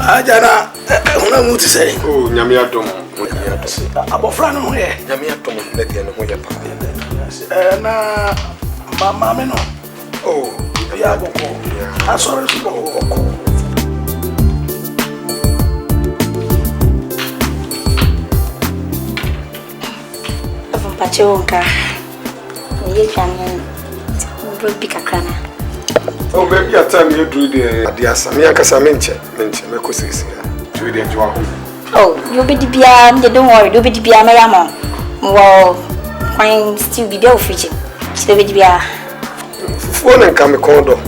Ajana, una muti say. Oh, Nyamia Dom. Abofra no here. Nyamia Dom, let the no yapa. Na mama me no. Oh, ya boko. Asore su boko. Pachonka. Ye kan bro bikakrana. Oh, baby, I tell you do the Adiasa. Me akasa menche me ko sisi. Do the enjoy. Oh, you be the bia, don't worry, you be the bia me yamo. Well, fine still be there fridge. So be the bia. Phone and come kondo.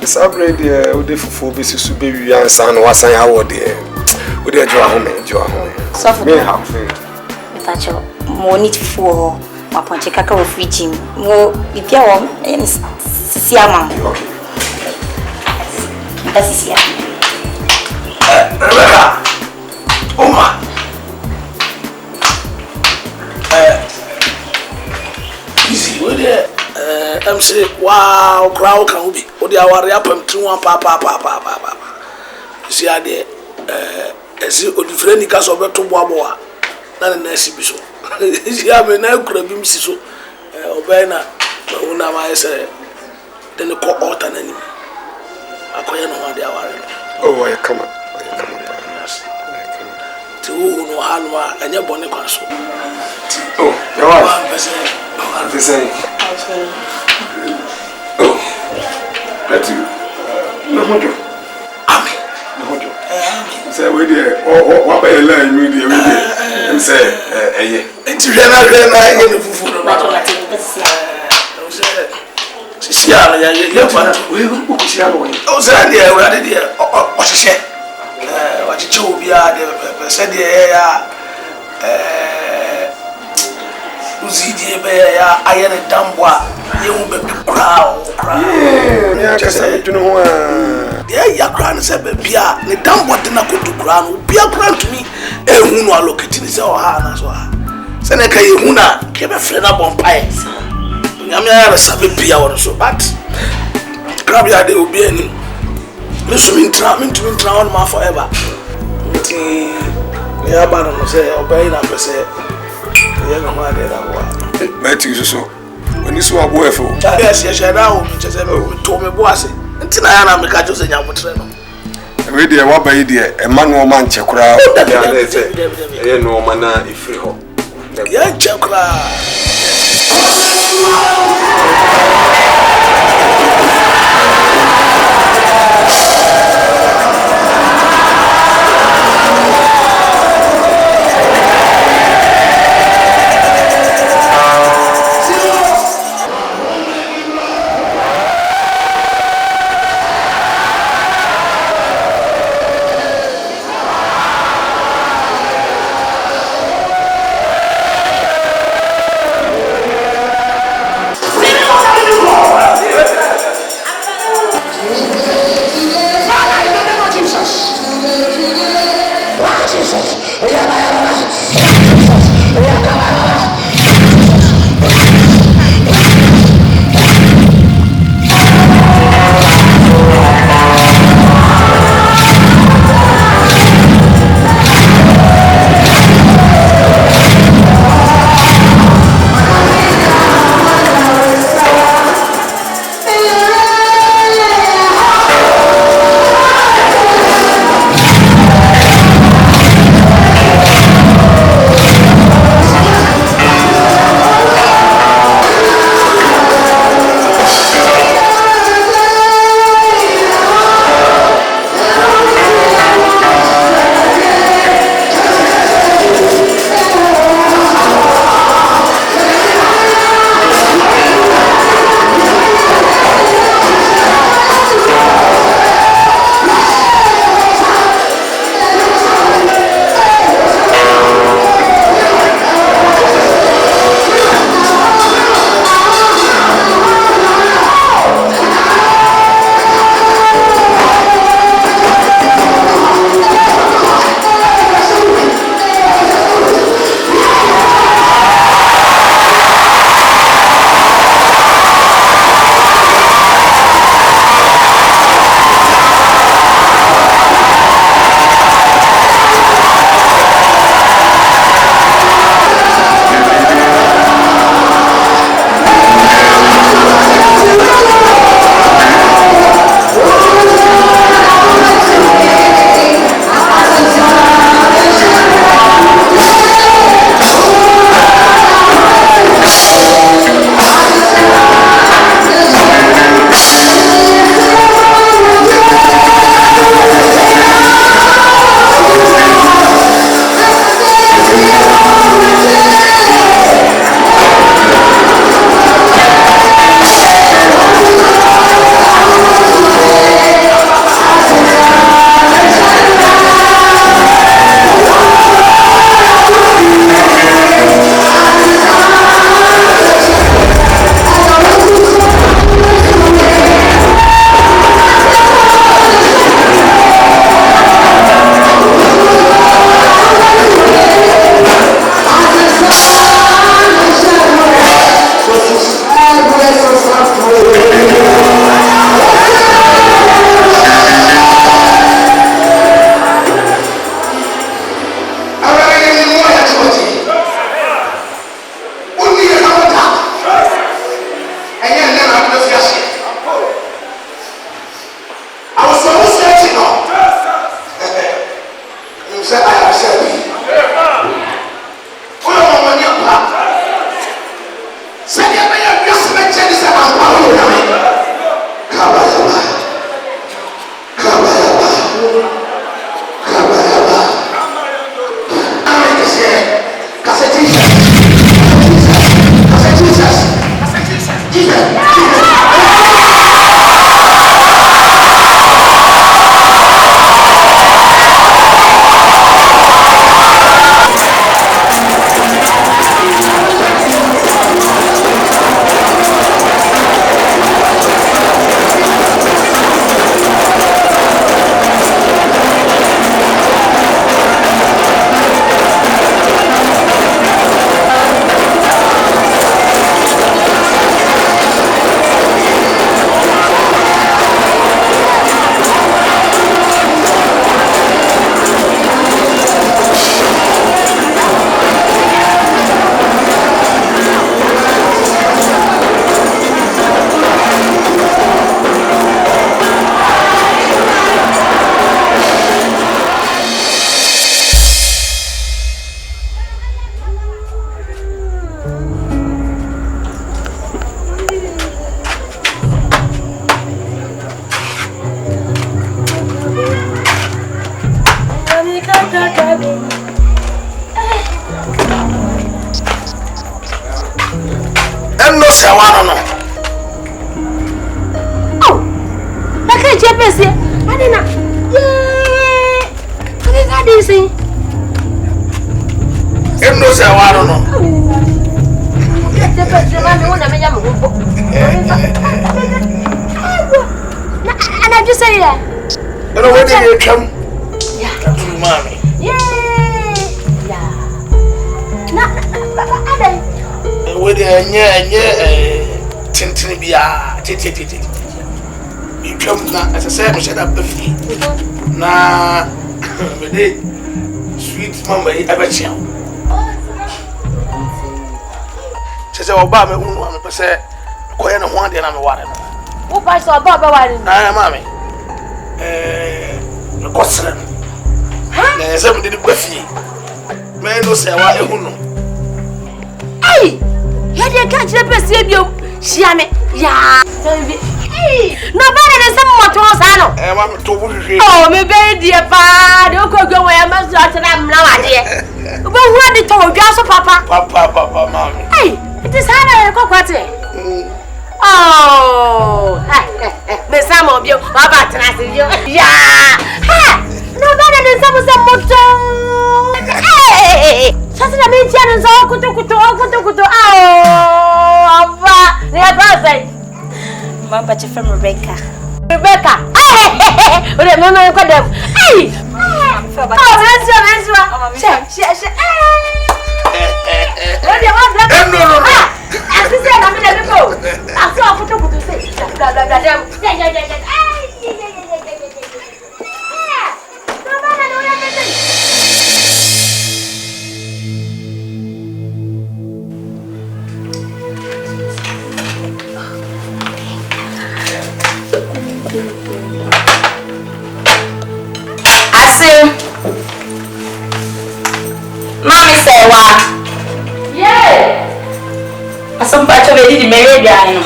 It's upgrade the fufu be su be wi ansa no wasan ha wo de. Wo de enjoy home. So for me have. Pacho, mo need for my ponche kaka wo fridge. Mo bibia wo siama. Okay. That's it, yeah. Rebecca! Oma! Easy, where there? I'm saying, wow, crowd can be. What they are up and through one papa. See, I did. See, on the friend, he can't over to Boboa. Not a nice episode. See, I mean, I could have been so. Obena, una my say, then the court alternate. I can't know what they are. Oh, I come up. To no halma and your bonnet console. Oh, your wife. The same. Oh, that's you. No, Amen. No, say, we dear. Oh, what by a line, we dear. And say, it's really see, I what you be said, I had a damn one. You will be proud. Yeah, your crown said, Bia, the damn what did not go to crown, be a crown to me. And who are located in our hands. Seneca, you came a friend up on pies. I'm a savvy Pia or so, but grab your day will be any. Listen, me drown my forever. Yeah, but I'm say, obey that, say, you know what they are. Matthew, so when you saw a boy for yes, now, just told me, boss, until I am a catcher and young trainer. We dear, what by dear, a man or man check crowd. Yeah, no man, if free home. Yeah, check crowd. no sawano no. Oh. Naka jepesi. Adina. Yeah. Aka disi. No sawano no. Jepesi mami wona menya mbo. Ana just say ya. No we dey come. Yeah. Mami. Yeah. Yeah. Na ada. We dey nye tintin bia tete. You come na as I say me shut up befi. Na we dey sweet mama e abachian. Say oba me hunu am pe say koye na ho ade na me ware no. Wo pa so oba ware no. Ah mama. Me kosere. Ha? Na say me dey befi. Me no say wa ehunu. Ai! Ya de ka jire pese biom. Shia me. Ya. No better than some motor sano. Mama to wo hwe. Oh, me be die pa. De ko gwe wa ma so atena mna wade. Wo hu ade to odwa so papa. Papa mama. Ai! It is hard to kwate. Oh, me samo bio, baba trasi bio. Yeah. Ha! No better than some motor. Hey! Sasa na menti anu zo kutu. Oh, aba. Ne aba sai. Mama che from Rebecca. Hey! Ore mama ko dem. Hey! Oh, mensu. She. No. I see say na me dey go. I saw kutu say. Blah. Yeah. No bana no ya me. Mommy say what? Yeah. Asam pa cho di mere dia no.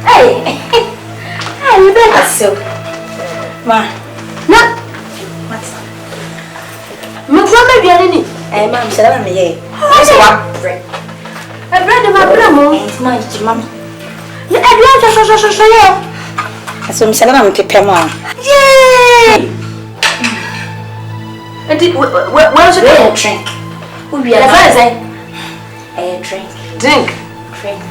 Hey, you better So. Ma. no. What? Me kwa me biane ni. Mom, say that me ye. So what? Bread. E bread ma bra mo. It's not just mom. Ni e dia so ye. So me say that me prepare mo. Yay! And where should I Drink. Who be a say? Drink. Drink.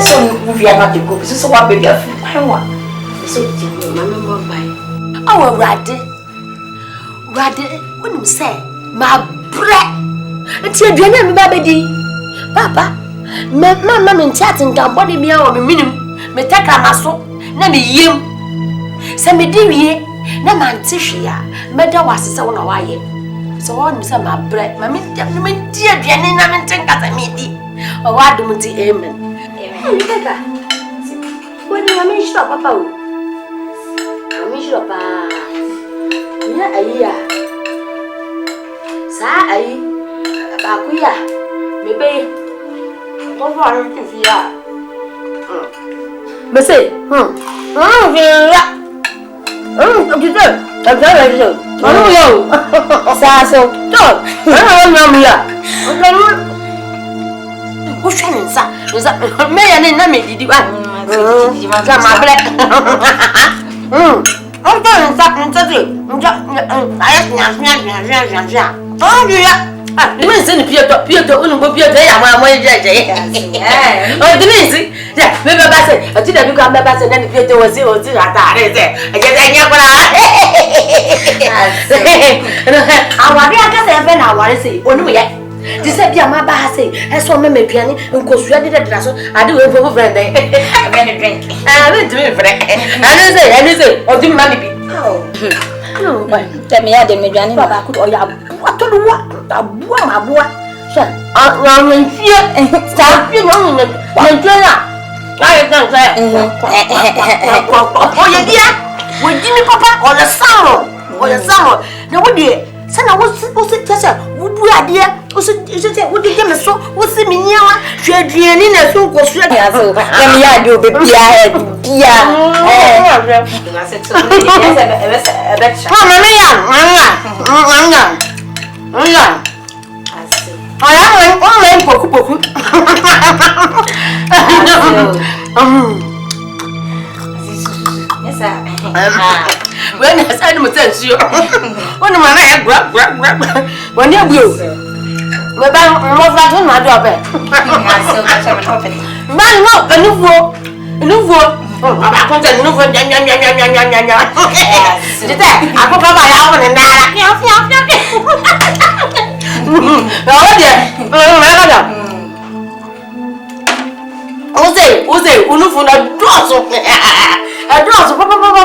So we are not to go. So what baby of I want. So My number by. Oh, Raddy. When you say, my bread. It's your dinner, my baby. Papa, Mamma, and chatting down body me out of a minimum. Me take a muscle, never you. Send me dear, no man tishia. Meda was so on a wire. So on some my bread, my dear Jenny, I'm think as I meet thee. Oh, I do not see amen. When you are sure, Papa. I'm sure, Papa. Yeah, Sa, Bakuya, maybe. What are you to fear? But say, who's trying to say? May I name me? Did you want my black? I'm going to stop and tell you. Oh, yeah. You send Peter, go Peter, I'm way judge. Oh, Denise, yeah, maybe I said, I didn't come back and then Peter was zero to that. I guess I want to say, oh, yeah. This is my bassy. I saw me piano and goes ready to dress. I do it for friend. I'm going to drink. I will do it for it. I say, or do money. Oh, tell me I didn't make Baba could or what to do what? A boy, my boy. I'm in fear. Stop you on the I don't say. Oh, yeah, dear. With Jimmy Papa or the summer. Or the summer. Now, what dear? Sana what's tessa, would you idea? Was it would you give me so? What's the meaning? Shadrian and so was let me do baby. When I said to tell you, one of my head grab when you will. But I'm not like him, my job. Man, no, a new vote. I can't tell no one. I go by my own and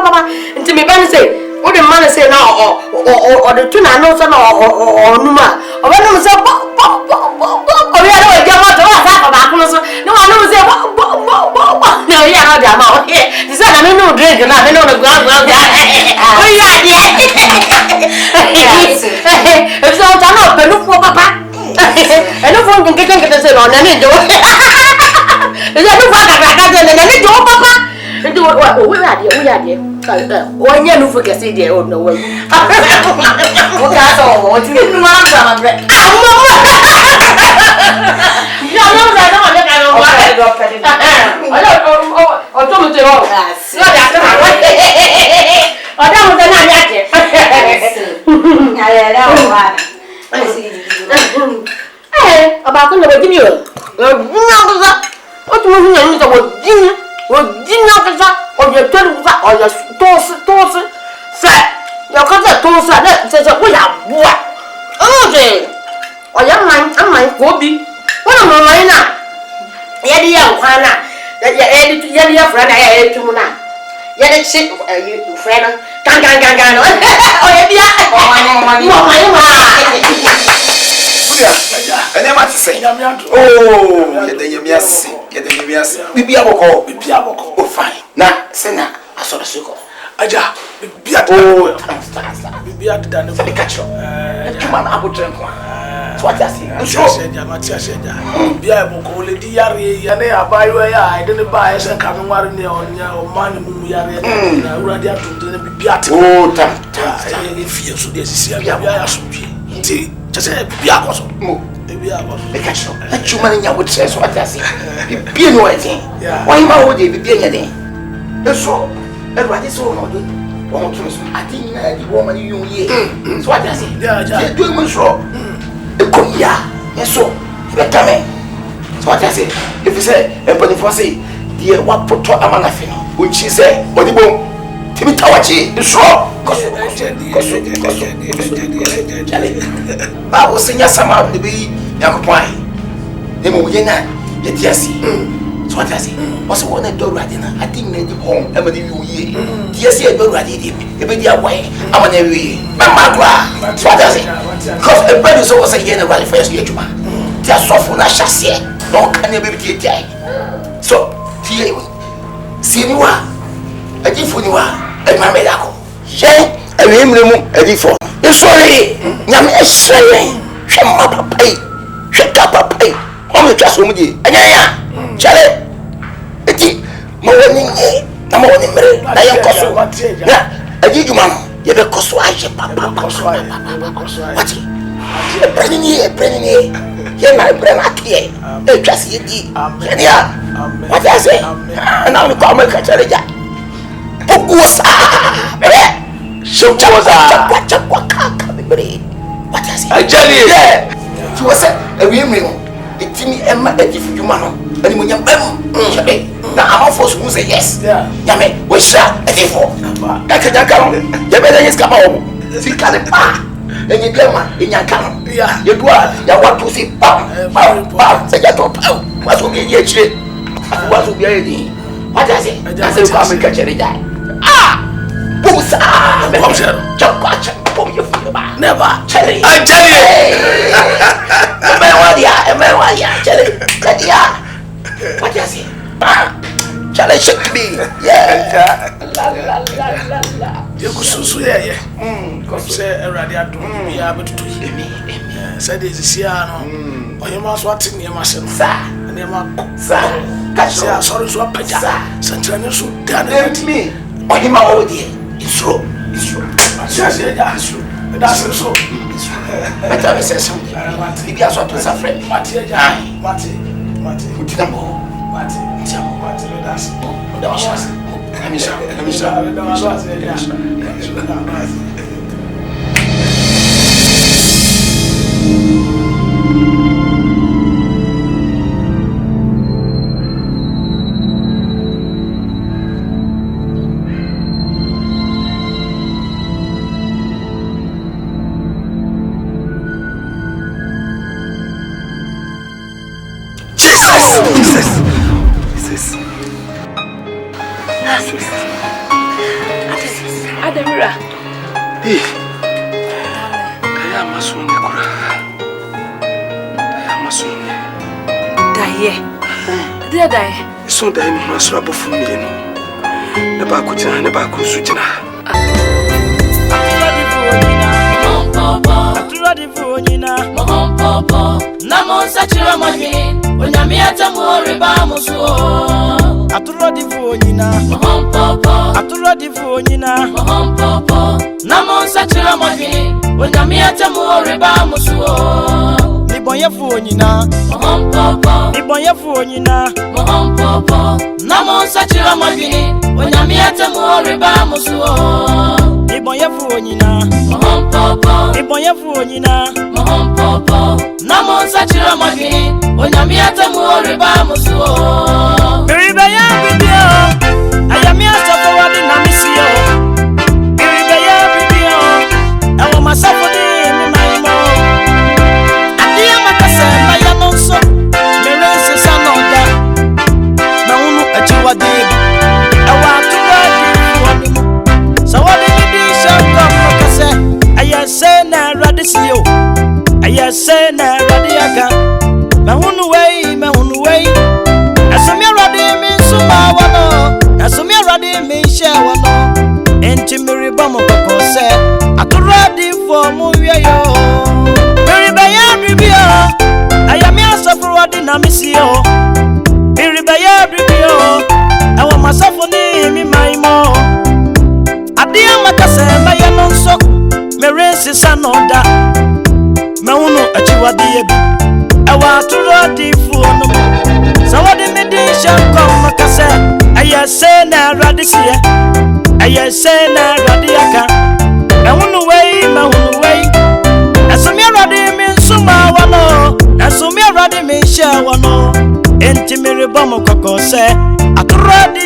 papa, into me, Ben say, what the man say now, or the tuna no son or Numa, or when I say, or the other way, come out to us about no one knows it. No, yeah, I'm out here. This is I don't drink and I don't know the ground. Oh, yeah. It's all done up, but look for papa. I don't want to get the same on any door. Is that no father? I can't tell any door, papa. Do what we are here. One year, no forget it, dear, no way. That's all. What's in the mom? I think the woman you hear. So what does it? Yeah, do you so? Yes, so let come. So what does it? If you say, and but if I say, dear, what put a man of which she said, what the bone, Timmy Tawachi, is sure. I was saying, yes, I'm out to be young pine. Yes, so what does it? What's the one I do right now? I think they do home, and with you ye. Yes, I do right him. If it be away, I'm on every Mamma. So what does it? Because a brother is always a year about the first year to man. They are soft for that chassis. No can you be die. So, see you are. Adiifuo, and my medical. Shay, and remember Adiifuo. You're sorry. Yam is saying, Shama pay, shut up pay. Only just with you. And Charlie, Eti, morning, no morning, I am Cosso. I did you, man. You have a Cosso, Papa. What? Brennan here. You're my brother here. Just you, what I say? And now we come and catch a reject. What I say? I tell you, she was a woman. It's me, Emma, Adiifuo, and when you're now, I'm forced to say yes. Yame, we shall Adiifuo. I can't come. You better come home. See, can it back? And you glamour in your camp. You do you want to see Pam, say that what will be a trip? What will be a what does it? I say, come and catch a die. Pusa, Chop, you feel bad. Never, Cherry. I tell you, what does it? Challenge me, yeah. La. You go so yeah. Say already I do be able to do. Said this is here no. Or you must what in your machine. Sir. And you must sir. Sorry so paja. Santrano so done me. Or him all day. It's true. It's true. That's true. That's so. But I say something. Maybe I saw to suffer. Mate. Put it on. Mate. That's Ademira. Hey. Kaya masunne kura. Kaya masunne. Daye. Dia daye. So daye no masura bofu mi no. Ne ba ko jina, ne ba ko su jina. Atrofuo nyina. Namo sachira magi. Onyame atamu reba muso. Atrofuo nyina. Atrofuo nyina. Namo sachira magi. Onyame atamu reba muso. Nibonyefuo nyina. Nibonyefuo nyina. Namo sachira magi. Onyame atamu reba muso. Nibonyefuo nyina. Nibonyefuo nyina. Namo sachira magi. Onyame atamu reba muso. Biribe ya bibio. Ayami Atrofuo di na misio. Biribe ya bibio. Ewo masafo di mi maimo. Adia makase na ya nonso. Merense sanoda. Na unu achiwa debi. Ewa atuwa di fuwa. Sawadi di shanko makase. Ayase na radisio. Ayase na radiaka. Mehunu wei. Asumia radi mi suma wano. Asumia radi mi she wano. Enti miriba mo kakose. Atrofuo mu yo. Miriba ya ribio. Ayami Atrofuo di na misio. Miriba ya ribio. Ewa masafo ni mi maimo. Adia makase na ya nonso. Merensi sanoda. Mehunu achiwa diyebi. Ewa Atrofuo no. Sawadi midi shanko makase. Ayase na radisiye. Ayase na radiaka. Mehunu wei. Asumia radi mi suma wano. Asumia radi mi she wano. Enti miriba mo kakose. Atrofuo